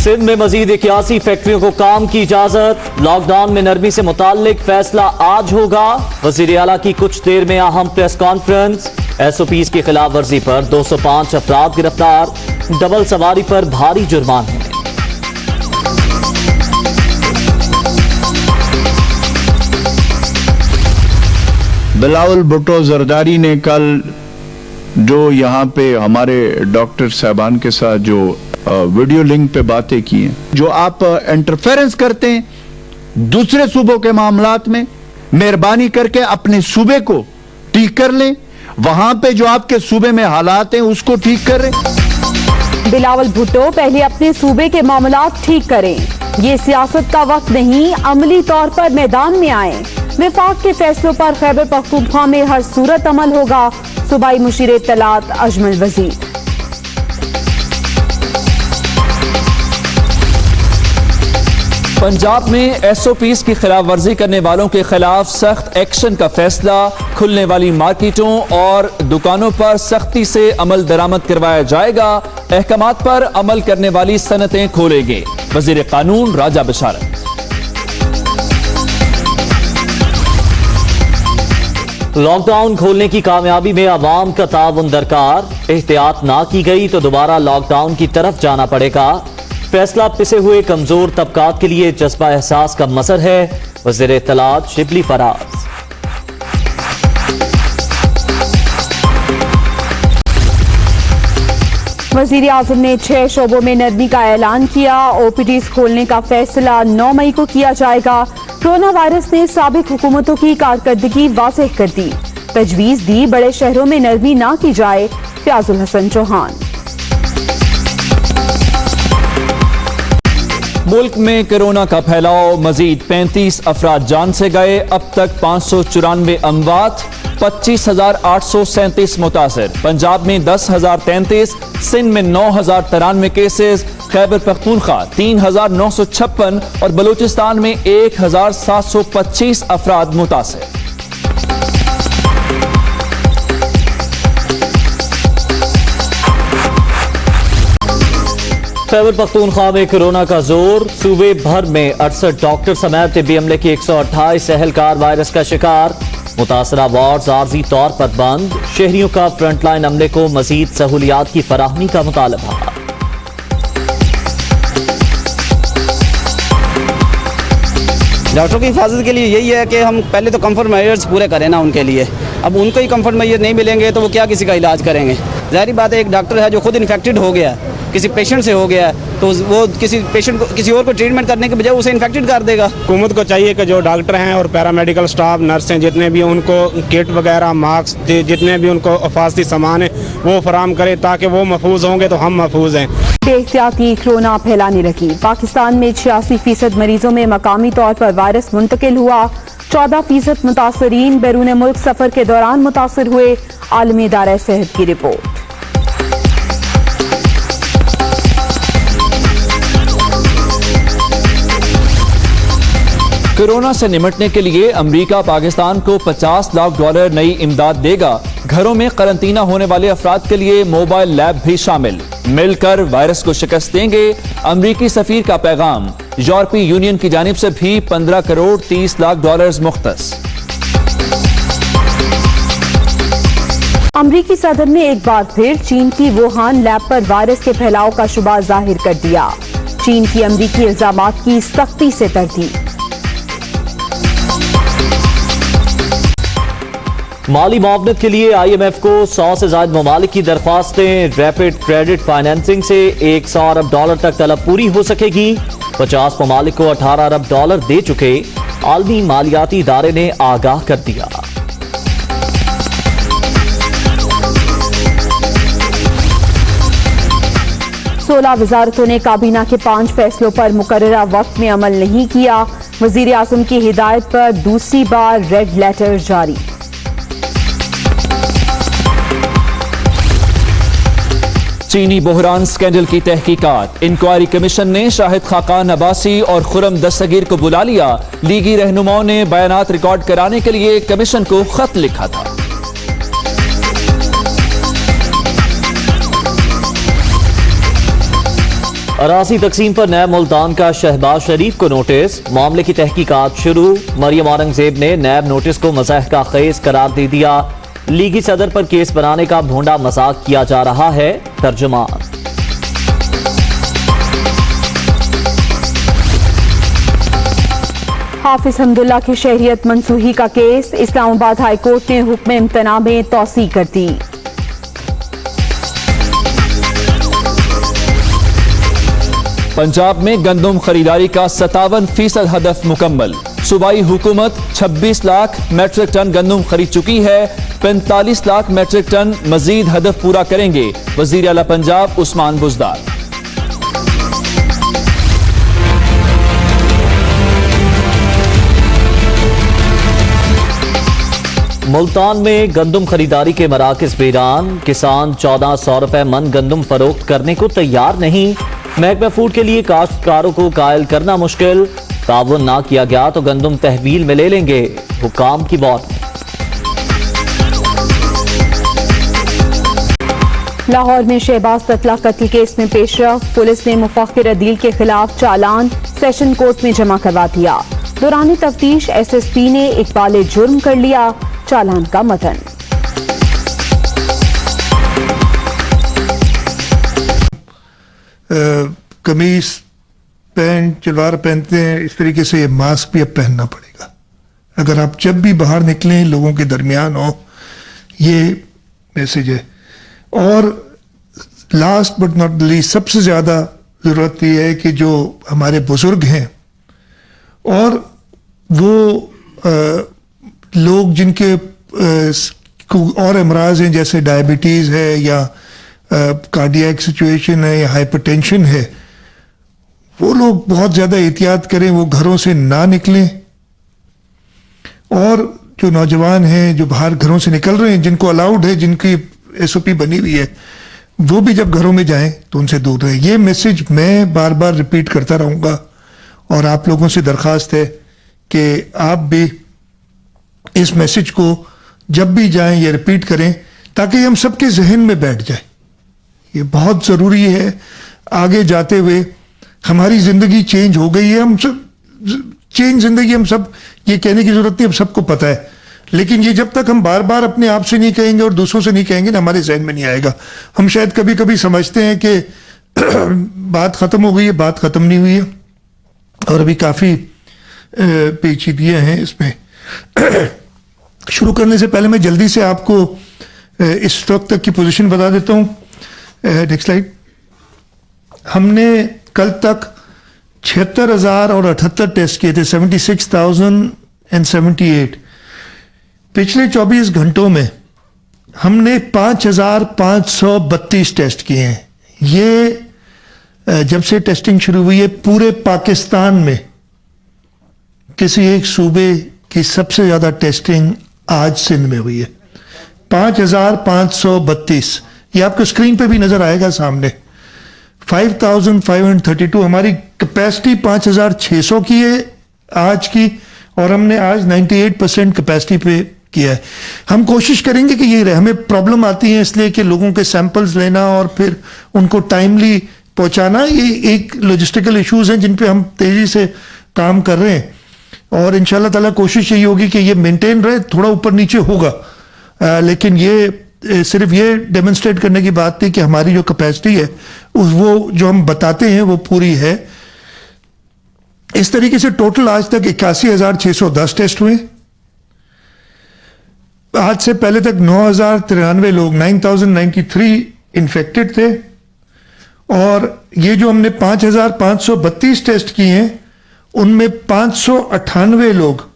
सिंध में मजीद 81 फैक्ट्रियों को काम की इजाजत। लॉकडाउन में नरमी से मुताल्लिक फैसला आज होगा। वजीर आला की कुछ देर में अहम प्रेस कॉन्फ्रेंस। SOPs की खिलाफ वर्जी पर 205 अफराद गिरफ्तार। डबल सवारी पर भारी जुर्माने। बिलावल भुट्टो जरदारी ने कल जो यहाँ पे हमारे डॉक्टर साहबान के साथ जो वीडियो लिंक पे बातें की हैं, जो आप इंटरफेरेंस करते हैं दूसरे सूबों के मामलात में, मेहरबानी करके अपने सूबे को ठीक कर लें। वहां पे जो आपके सूबे में हालात हैं उसको ठीक करें। बिलावल भुट्टो पहले अपने सूबे के मामलात ठीक करें। ये सियासत का वक्त नहीं, अमली तौर पर मैदान में आए। विफाक के फैसलों पर खैबर पख्तूनख्वा में हर सूरत अमल होगा। सूबाई मुशीर इत्तलात अजमल वजीर। पंजाब में SOPs की खिलाफ वर्जी करने वालों के खिलाफ सख्त एक्शन का फैसला। खुलने वाली मार्केटों और दुकानों पर सख्ती से अमल दरामद करवाया जाएगा। अहकामात पर अमल करने वाली सनतें खोलेंगे। वजीर कानून राजा बशारत। लॉकडाउन खोलने की कामयाबी में अवाम का ताउन दरकार। एहतियात ना की गई तो दोबारा लॉकडाउन की तरफ जाना पड़ेगा। फैसला पिसे हुए कमजोर तबकात के लिए जज्बा एहसास का मसर है। वज़ीर इत्तलात शिबली फराज। वजीर आजम ने 6 शोबों में नरमी का ऐलान किया। OPDs खोलने का फैसला 9 मई को किया जाएगा। कोरोना वायरस ने साबिक हुकूमतों की कारकर्दगी वाज़ेह कर दी। तजवीज दी बड़े शहरों में नरमी ना की जाए। फयाजुल हसन चौहान। मुल्क में कोरोना का फैलाव, मजीद 35 अफराद जान से गए। अब तक 594 अमवात, 25,837 मुतासर। पंजाब में 10,033, सिंध में 9,093 केसेस, खैबर पख्तूनख्वा 3,956 और बलूचिस्तान में 1,725 अफराद मुतासर। खैबर पख्तूनख्वा में कोरोना का जोर। सूबे भर में 68 डॉक्टर समेत तिब्बी अमले की 128 एहलकार वायरस का शिकार। मुतासरा वार्ड आर्जी तौर पर बंद। शहरियों का फ्रंटलाइन अमले को मजीद सहूलियात की फराहमी का मुतालबा। डॉक्टरों की हिफाजत के लिए यही है कि हम पहले तो कंफर्ट मेजर्स पूरे करें ना उनके लिए। अब उनको ही कंफर्ट मेजर नहीं मिलेंगे तो वो क्या किसी का इलाज करेंगे। ज़ाहिर बात है, एक डॉक्टर है जो खुद इन्फेक्टेड हो गया, किसी पेशेंट से हो गया, तो वो किसी पेशेंट को किसी और को ट्रीटमेंट करने के बजाय उसे इन्फेक्टेड कर देगा। हुकूमत को चाहिए कि जो डॉक्टर हैं और पैरामेडिकल स्टाफ, नर्स हैं, जितने भी उनको किट वगैरह, मास्क, जितने भी उनको हिफाजती सामान है वो फराम करे ताकि वो महफूज होंगे तो हम महफूज हैं। बेहतियाती कोरोना फैलाने लगी। पाकिस्तान में 86% मरीजों में मकामी तौर पर वायरस मुंतकिल हुआ। 14% मुतासरीन बैरून मुल्क सफर के दौरान मुतासर हुए। आलमी इदारा सेहत की रिपोर्ट। कोरोना से निपटने के लिए अमेरिका पाकिस्तान को $50 लाख नई इमदाद देगा। घरों में करंतना होने वाले अफराद के लिए मोबाइल लैब भी शामिल। मिलकर वायरस को शिकस्त देंगे। अमेरिकी सफीर का पैगाम। यूरोपीय यूनियन की जानिब से भी $15 करोड़ 30 लाख मुख्तस। अमरीकी सदर ने एक बार फिर चीन की वुहान लैब पर वायरस के फैलाव का शुबा जाहिर कर दिया। चीन की अमरीकी इल्जामात की सख्ती से तरदीद। माली मुआवनत के लिए IMF को 100 से ज्यादा ममालिक की दरख्वास्तें। रैपिड क्रेडिट फाइनेंसिंग से $100 अरब तक तलब पूरी हो सकेगी। 50 ममालिक को $18 अरब दे चुके आलमी मालियाती इदारे ने आगाह कर दिया। सोलह वजारतों ने काबीना के 5 फैसलों पर मुकर्ररा वक्त में अमल नहीं किया। वजीर आजम की हिदायत पर दूसरी बार रेड लेटर जारी। चीनी बहरान स्कैंडल की तहकीकात। इंक्वायरी कमीशन ने शाहिद खाकान अब्बासी और खुरम दस्तगीर को बुला लिया। लीगी रहनुमाओं ने बयानात रिकॉर्ड कराने के लिए कमीशन को खत लिखा था। अराजी तकसीम पर नैब मुल्तान का शहबाज शरीफ को नोटिस, मामले की तहकीकात शुरू। मरियम औरंगजेब ने नैब नोटिस को मज़ाह का खेज करार दे दिया। लीगी सदर पर केस बनाने का भोंडा मजाक किया जा रहा है, तर्जुमान। हाफिज हमदुल्ला की शहरियत मनसूही का केस, इस्लामाबाद हाई कोर्ट ने हुक्म इम्तना में तौसी कर दी। पंजाब में गंदम खरीदारी का 57% हदफ मुकम्मल। सूबाई हुकूमत 26 लाख मेट्रिक टन गंदम खरीद चुकी है। 45 लाख मेट्रिक टन मजीद हदफ पूरा करेंगे। वजीर आला पंजाब उस्मान बुज़दार। मुल्तान में गंदम खरीदारी के मराकज वीरान। किसान 1400 रुपए मन गंदम फरोख्त करने को तैयार नहीं। महकमा फूड के लिए काश्तकारों को कायल करना मुश्किल। ताउन ना किया गया तो गंदम तहवील में ले लेंगे, हुकाम की बात। लाहौर में शहबाज ततला कत्ल केस में पेशरफ, पुलिस ने मुफक्किर अदील के खिलाफ चालान सेशन कोर्ट में जमा करवा दिया। दौरान तफ्तीश SSP ने इकबाल जुर्म कर लिया। चालान का मतन। कमीज पैंट चलवार पहनते हैं, इस तरीके से ये मास्क भी अब पहनना पड़ेगा। अगर आप जब भी बाहर निकलें लोगों के दरमियान हो, ये मैसेज है। और लास्ट बट नॉट लीस्ट सबसे ज़्यादा ज़रूरत यह है कि जो हमारे बुजुर्ग हैं और वो लोग जिनके और अमराज हैं, जैसे डायबिटीज़ है या कार्डियक सिचुएशन है या हाइपरटेंशन है, वो लोग बहुत ज़्यादा एहतियात करें, वो घरों से ना निकलें। और जो नौजवान हैं जो बाहर घरों से निकल रहे हैं, जिनको अलाउड है, जिनकी SOP बनी हुई है, वो भी जब घरों में जाएं तो उनसे दूर रहें। ये मैसेज मैं बार बार रिपीट करता रहूँगा और आप लोगों से दरख्वास्त है कि आप भी इस मैसेज को जब भी जाएं ये रिपीट करें, ताकि हम सबके जहन में बैठ जाए। ये बहुत ज़रूरी है। आगे जाते हुए हमारी ज़िंदगी चेंज हो गई है, हम सब चेंज ज़िंदगी, हम सब ये कहने की ज़रूरत नहीं, हम सबको पता है। लेकिन ये जब तक हम बार बार अपने आप से नहीं कहेंगे और दूसरों से नहीं कहेंगे ना, हमारे जहन में नहीं आएगा। हम शायद कभी कभी समझते हैं कि बात ख़त्म हो गई है, बात ख़त्म नहीं हुई है और अभी काफ़ी पेचीदगियाँ हैं इसमें। शुरू करने से पहले मैं जल्दी से आपको इस वक्त तक की पोजीशन बता देता हूँ। Next slide. हमने कल तक 76,000 और 78 टेस्ट किए थे, 76,078। पिछले 24 घंटों में हमने 5,532 टेस्ट किए हैं। ये जब से टेस्टिंग शुरू हुई है पूरे पाकिस्तान में किसी एक सूबे की सबसे ज्यादा टेस्टिंग आज सिंध में हुई है, 5,532। ये आपको स्क्रीन पे भी नजर आएगा सामने। 5,532 हमारी कैपेसिटी 5,600 की है आज की, और हमने आज 98% कैपेसिटी पे किया है। हम कोशिश करेंगे कि ये रहे। हमें प्रॉब्लम आती है इसलिए कि लोगों के सैंपल्स लेना और फिर उनको टाइमली पहुंचाना, ये एक लॉजिस्टिकल इश्यूज हैं जिन पे हम तेजी से काम कर रहे हैं। और इंशाल्लाह ताला कोशिश यही होगी कि ये मेंटेन रहे, थोड़ा ऊपर नीचे होगा, लेकिन ये सिर्फ ये डेमोन्स्ट्रेट करने की बात थी कि हमारी जो कैपेसिटी है वो जो हम बताते हैं वो पूरी है। इस तरीके से टोटल आज तक 81,610 टेस्ट हुए। आज से पहले तक 9,093 लोग 9,093 इन्फेक्टेड थे, और ये जो हमने 5,532 टेस्ट किए हैं उनमें 598 लोग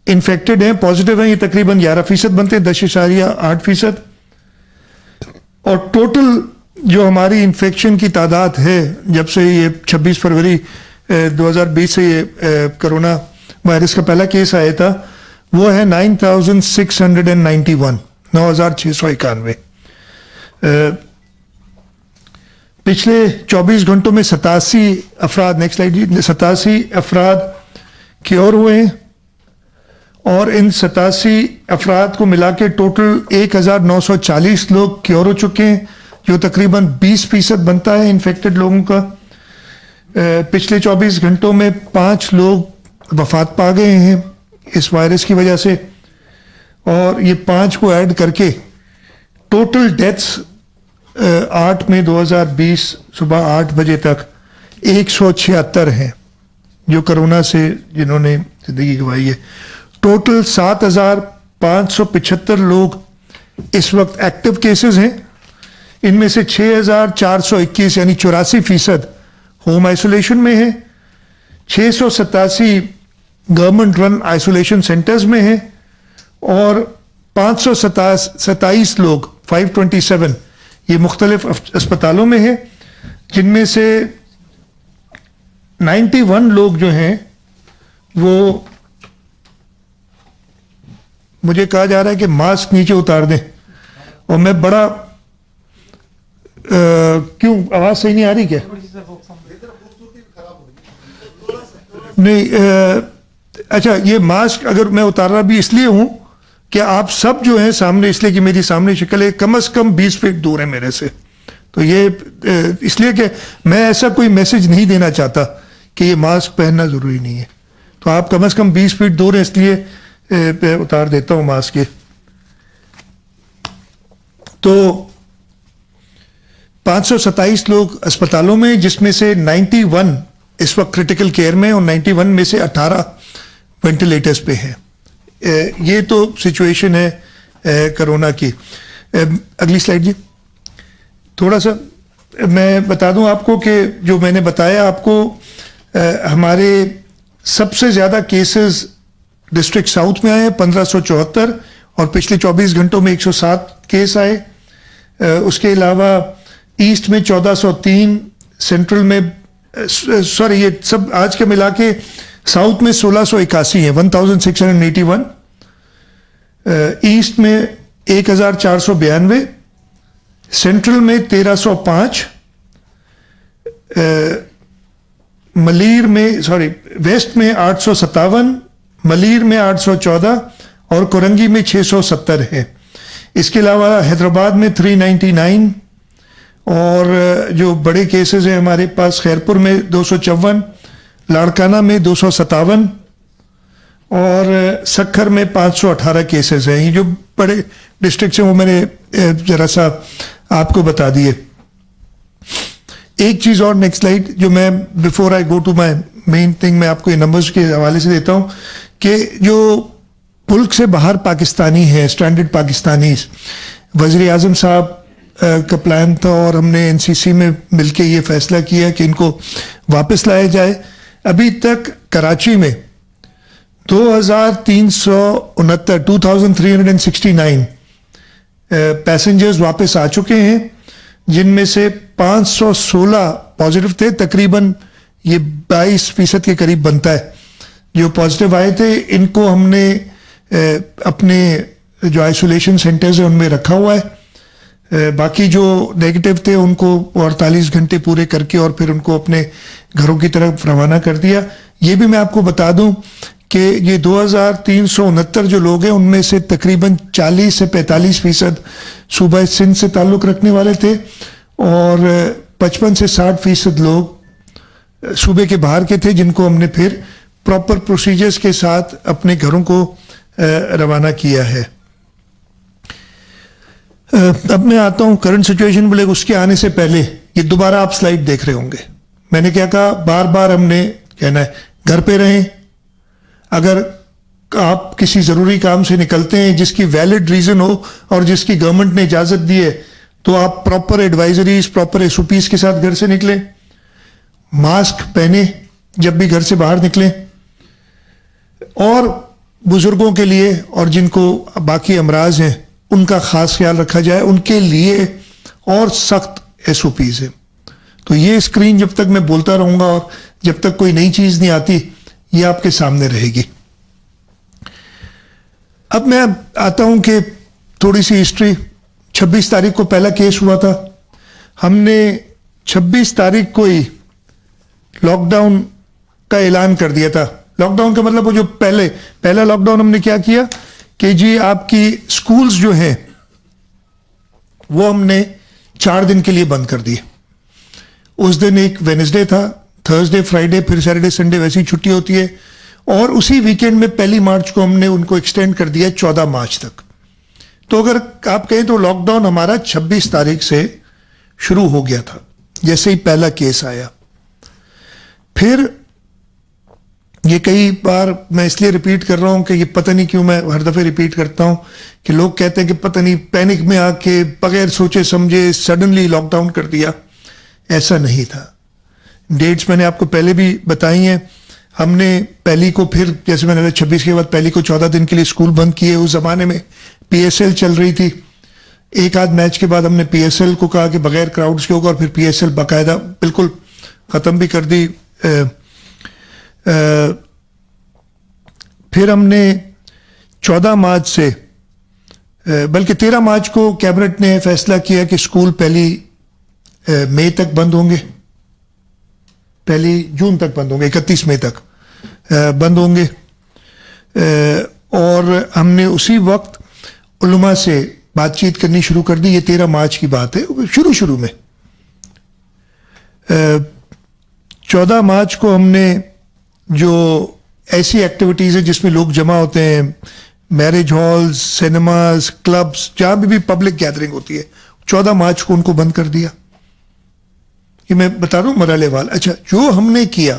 इन्फेक्टेड हैं, पॉजिटिव हैं। ये तकरीबन 11% बनते हैं, 10.8%। और टोटल जो हमारी इन्फेक्शन की तादाद है जब से ये 26 फरवरी 2020 से ये कोरोना वायरस का पहला केस आया था, वो है 9,691, 9,691। पिछले 24 घंटों में 87 अफराद, नेक्स्ट स्लाइड जी, 87 अफराद क्योर हुए हैं, और इन 87 अफराद को मिला के टोटल 1,940 लोग क्योर हो चुके हैं, जो तकरीबन 20% बनता है इन्फेक्टेड लोगों का। पिछले 24 घंटों में 5 लोग वफात पा गए हैं इस वायरस की वजह से, और ये 5 को ऐड करके टोटल डेथ्स 8 मई 2020 सुबह 8 बजे तक 176 हैं जो कोरोना से जिन्होंने जिंदगी गंवाई है। टोटल 7,575 लोग इस वक्त एक्टिव केसेस हैं। इनमें से 6,421 यानी 84% होम आइसोलेशन में है, 687 गवर्नमेंट रन आइसोलेशन सेंटर्स में है, और 527 लोग 527 ये मुख्तलिफ अस्पतालों में है, जिनमें से 91 लोग जो हैं वो मुझे कहा जा रहा है कि मास्क नीचे उतार दें, और मैं बड़ा क्यों आवाज सही नहीं आ रही क्या? नहीं अच्छा, ये मास्क अगर मैं उतार रहा भी इसलिए हूं कि आप सब जो हैं सामने, इसलिए कि मेरी सामने शक्ल है, कम से कम 20 फीट दूर है मेरे से, तो ये इसलिए कि मैं ऐसा कोई मैसेज नहीं देना चाहता कि ये मास्क पहनना जरूरी नहीं है, तो आप कम से कम 20 फीट दूर है, इसलिए उतार देता हूं मास्क। ये तो 527 लोग अस्पतालों में, जिसमें से 91 इस वक्त क्रिटिकल केयर में, और 91 में से 18 वेंटिलेटर्स पे हैं। ये तो सिचुएशन है कोरोना की। अगली स्लाइड जी। थोड़ा सा मैं बता दूं आपको कि जो मैंने बताया आपको, हमारे सबसे ज्यादा केसेस डिस्ट्रिक्ट साउथ में आए हैं 1574, और पिछले 24 घंटों में 107 केस आए। उसके अलावा ईस्ट में 1403, सेंट्रल में सॉरी ये सब आज के मिला के साउथ में 1681 है, 1681, ईस्ट में 1492, सेंट्रल में 1305, मलीर में वेस्ट में 857, मलीर में 814 और कोरंगी में 670 है। इसके अलावा हैदराबाद में 399, और जो बड़े केसेस हैं हमारे पास खैरपुर में 254, लाड़काना में 257 और सक्खर में 518 केसेस हैं। ये जो बड़े डिस्ट्रिक्ट हैं वो मैंने जरा सा आपको बता दिए। एक चीज और, नेक्स्ट स्लाइड, जो मैं before I go to my main thing मैं आपको ये नंबर्स के हवाले से देता हूं कि जो मुल्क से बाहर पाकिस्तानी है, स्टैंडर्ड पाकिस्तानीज, वज़ीर आज़म साहब का प्लान था और हमने एनसीसी में मिलके ये फैसला किया कि इनको वापस लाया जाए। अभी तक कराची में 2369 पैसेंजर्स वापस आ चुके हैं, जिनमें से 516 पॉजिटिव थे। तकरीबन ये 22% के करीब बनता है जो पॉजिटिव आए थे। इनको हमने अपने जो आइसोलेशन सेंटर्स हैं उनमें रखा हुआ है। बाकी जो नेगेटिव थे उनको 48 घंटे पूरे करके और फिर उनको अपने घरों की तरफ रवाना कर दिया। ये भी मैं आपको बता दूं कि ये 2369 जो लोग हैं उनमें से तकरीबन 40 से 45% सूबा सिंध से ताल्लुक़ रखने वाले थे और 55 से 60% लोग सूबे के बाहर के थे, जिनको हमने फिर प्रॉपर प्रोसीजर्स के साथ अपने घरों को रवाना किया है। अब मैं आता हूं करंट सिचुएशन बोले उसके आने से पहले ये दोबारा आप स्लाइड देख रहे होंगे। मैंने क्या कहा, बार बार हमने कहना है घर पे रहें। अगर आप किसी जरूरी काम से निकलते हैं जिसकी वैलिड रीजन हो और जिसकी गवर्नमेंट ने इजाजत दी है तो आप प्रॉपर एडवाइजरीज, प्रॉपर एसओपीज के साथ घर से निकलें। मास्क पहने जब भी घर से बाहर निकलें, और बुजुर्गों के लिए और जिनको बाकी अमराज हैं उनका खास ख्याल रखा जाए, उनके लिए और सख्त एसओपीज है। तो ये स्क्रीन जब तक मैं बोलता रहूंगा और जब तक कोई नई चीज नहीं आती ये आपके सामने रहेगी। अब मैं आता हूं कि थोड़ी सी हिस्ट्री। 26 तारीख को पहला केस हुआ था। हमने 26 तारीख को ही लॉकडाउन का ऐलान कर दिया था। लॉकडाउन का मतलब वो जो पहला लॉकडाउन हमने क्या किया कि जी आपकी स्कूल्स जो हैं वो हमने 4 दिन के लिए बंद कर दिए। उस दिन एक वेडनेसडे था, थर्सडे, फ्राइडे, फिर सैटरडे, संडे वैसी छुट्टी होती है। और उसी वीकेंड में 1 मार्च को हमने उनको एक्सटेंड कर दिया 14 मार्च तक। तो अगर आप कहें तो लॉकडाउन हमारा 26 तारीख से शुरू हो गया था, जैसे ही पहला केस आया। फिर ये कई बार मैं इसलिए रिपीट कर रहा हूं कि ये पता नहीं क्यों मैं हर दफे रिपीट करता हूं कि लोग कहते हैं कि पता नहीं पैनिक में आके बगैर सोचे समझे सडनली लॉकडाउन कर दिया। ऐसा नहीं था। डेट्स मैंने आपको पहले भी बताई हैं। हमने पहली को, फिर जैसे मैंने 26 के बाद पहली को 14 दिन के लिए स्कूल बंद किए। उस जमाने में PSL चल रही थी। एक आध मैच के बाद हमने PSL को कहा कि बगैर क्राउड्स के होगा, और फिर PSL बाकायदा बिल्कुल खत्म भी कर दी। फिर हमने 14 मार्च से, बल्कि 13 मार्च को कैबिनेट ने फैसला किया कि स्कूल 1 मई तक बंद होंगे, 1 जून तक बंद होंगे, 31 मई तक बंद होंगे। और हमने उसी वक्त उलमा से बातचीत करनी शुरू कर दी। ये 13 मार्च की बात है, शुरू में। 14 मार्च को हमने जो ऐसी एक्टिविटीज़ है जिसमें लोग जमा होते हैं, मैरिज हॉल्स, सिनेमाज, क्लब्स, जहां भी पब्लिक गैदरिंग होती है, 14 मार्च को उनको बंद कर दिया। ये मैं बता रहा हूं मरहलेवार। अच्छा, जो हमने किया